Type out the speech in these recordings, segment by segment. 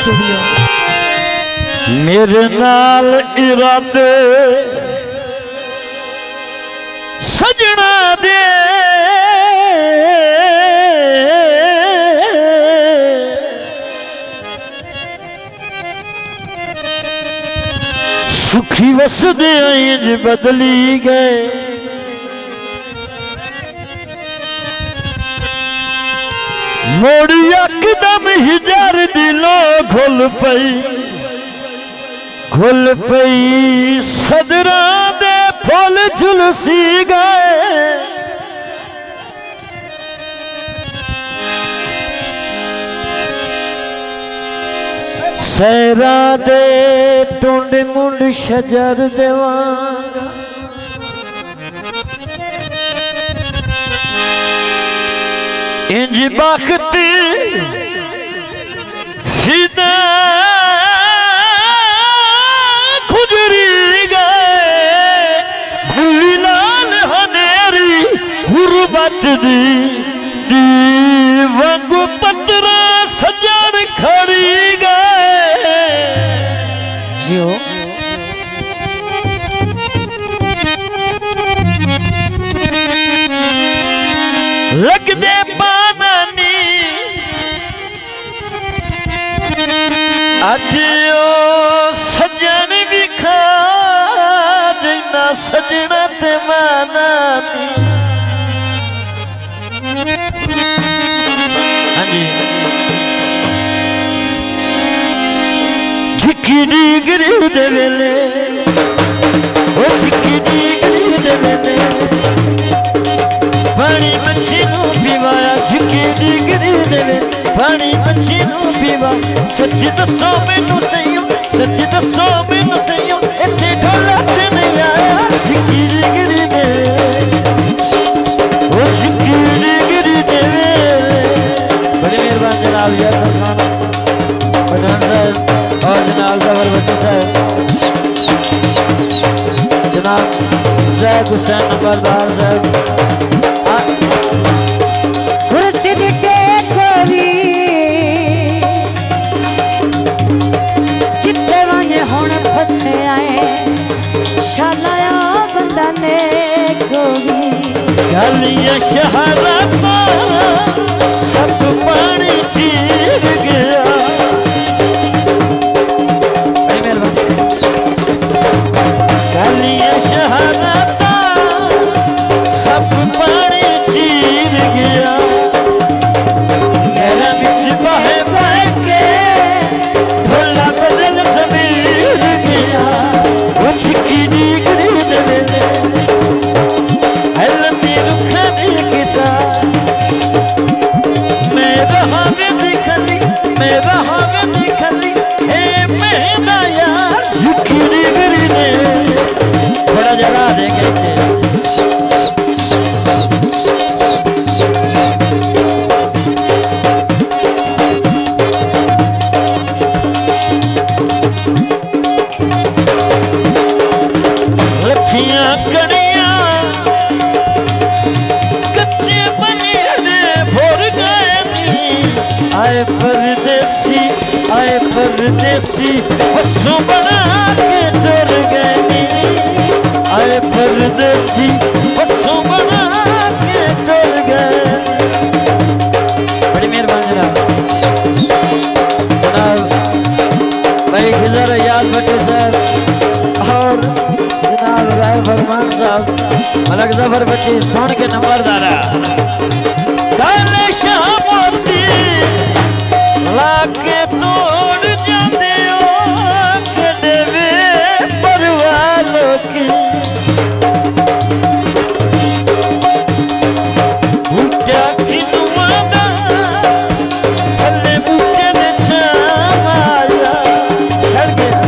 Studio. मेरे नाल इरादे सजना दे सुखी वसदे इंज बदली गए मोड़ यकदम हिजर दिलों घुल पई सदरा दे फुल झुलसी गए सैरा दे टुंड मुंड शजर देवांगा इंज बख्ती फिदा खुजरी गए भूली लाल हनेरी गुरबत दी वंगू पतरा सजन खड़ी गए जियो लग दे पानी अज ओ सजन भी खा जिना सजना ते माना हाँ जी झिकी डिगरी दे वेले ओ झिकी डिगरी दे वेले पानी मच्छी नू पीवाया झिकी डिगरी देवे पानी मच्छी नू पीवा सच दसो मैनू सही सच दसो मैनू सही इत्थे ढोला ते नहीं आया झिकी डिगरी देवे ओ झिकी डिगरी देवे बड़ी मेहरबान जनाब यासर खान पठान साहब और जनाब जफर भट्टी साहब जनाब जैद हुसैन नंबरदार साहब जिथे वंजे हुण फसे आए शालाया बंदा ने कोई गलियां शहरा सब पानी चीर गया गलियां शहरा सब पानी चीर गया गला बिच बहे बहे के ढोला बदल समीर गया वो झिकी डिगरी दे वेले हलती रुखनी किता मेरा हमें दिखली हे मेरा यार झिकी डिगरी दे थोड़ा जरा देंगे लठियां कड़ियां कच्चे बनियाने भोर गए नी आए परदेसी बसों बना के टुर गए नी आए परदेसी बसों बना के टुर गए बड़ी मेहरबानी जनाब भाई खिजर याद भट्टी साहब और जनाब राय फरमान साहब मलक जफर भट्टी सोन के नंबरदारा काले शाह मोती लाके तोड़ जाते हो कड़वे परवालों की बूटा की नुमादा थले बूटे ने छाया कर गया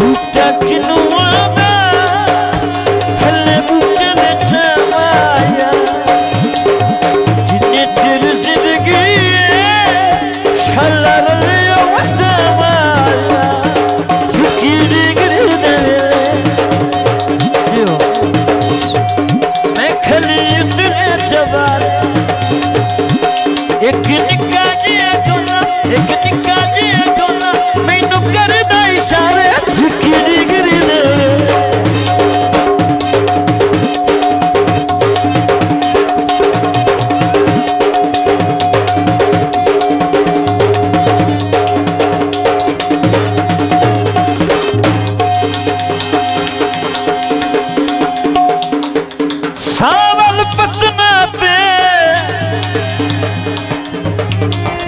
बूटा की नुमादा थले बूटे ने छाया जिन्हें चिर जिंदगी एक निक्का जिहा झोला एक निक्का जिहा झोला मैनू करदा इशारे झुकी डिगरी दे सावल पतना पे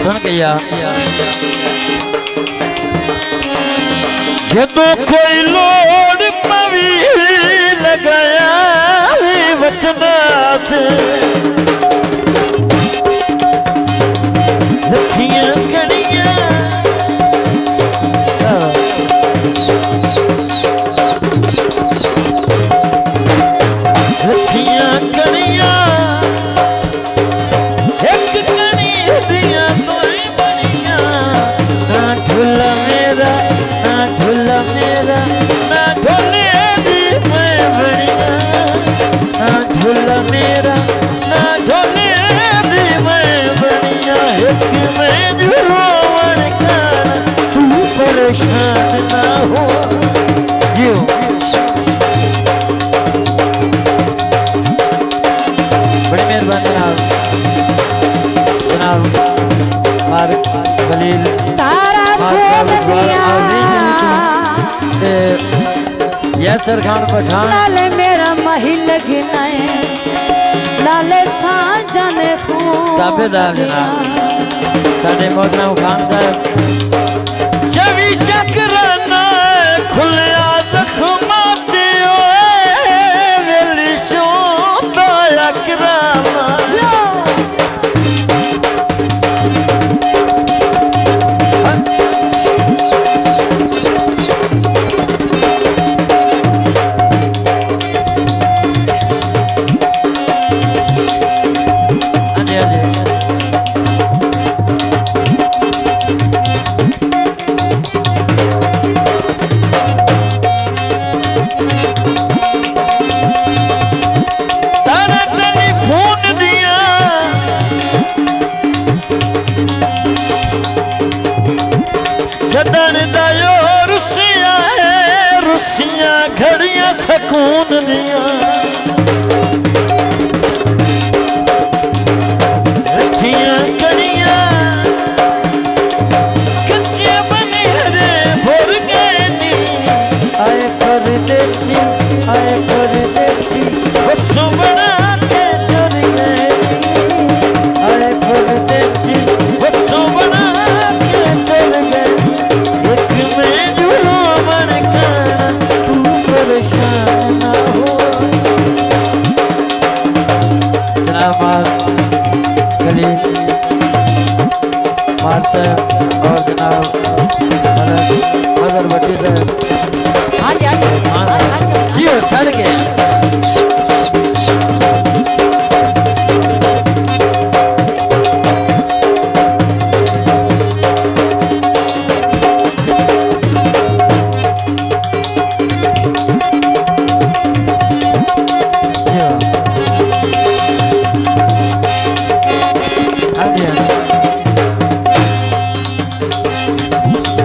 सुन के यार जदों कोई लोड़ पवी लगाया वचनाथ लखियां कड़ियां लखियां कड़ियां एक कड़ी दिया कोई बनिया ना ढोला मेरा ना ढोला मेरा ना ढोले दी मैं बनिया ना ढोला मेरा ना ढोले दी मैं बनिया एक मैं जुरोवर का तू परेशान ना हो जियो बड़ी मेहरबानी जनाब फारूक खलील तारा फोन दिया यासर खान पठान नाले मेरा मही लगना है नाले सांझा ने खून ताबेदार जनाब साडे मोहतरम खान साहब चवी चक्राना खुलिया जख्मा दियो वेली चोंदा अकरामा जदन दायो रुसियां घड़ियां सकून दिया रखियां कड़ियां कच्चे बने हरे भर गए नी आए परदेसी बसों बना के चल गए नी आए परदेसी बसों बना के चल गए और जनाब मदर भट्टी साहब हाँ जी जी छड़ के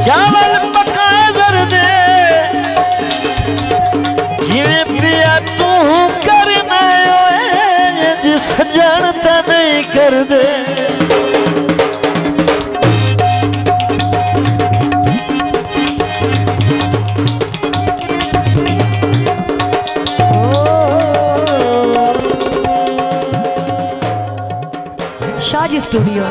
चावल पका कर दे जिवें पिया तू करना जिस जानता नहीं कर दे शाजी स्टूडियो।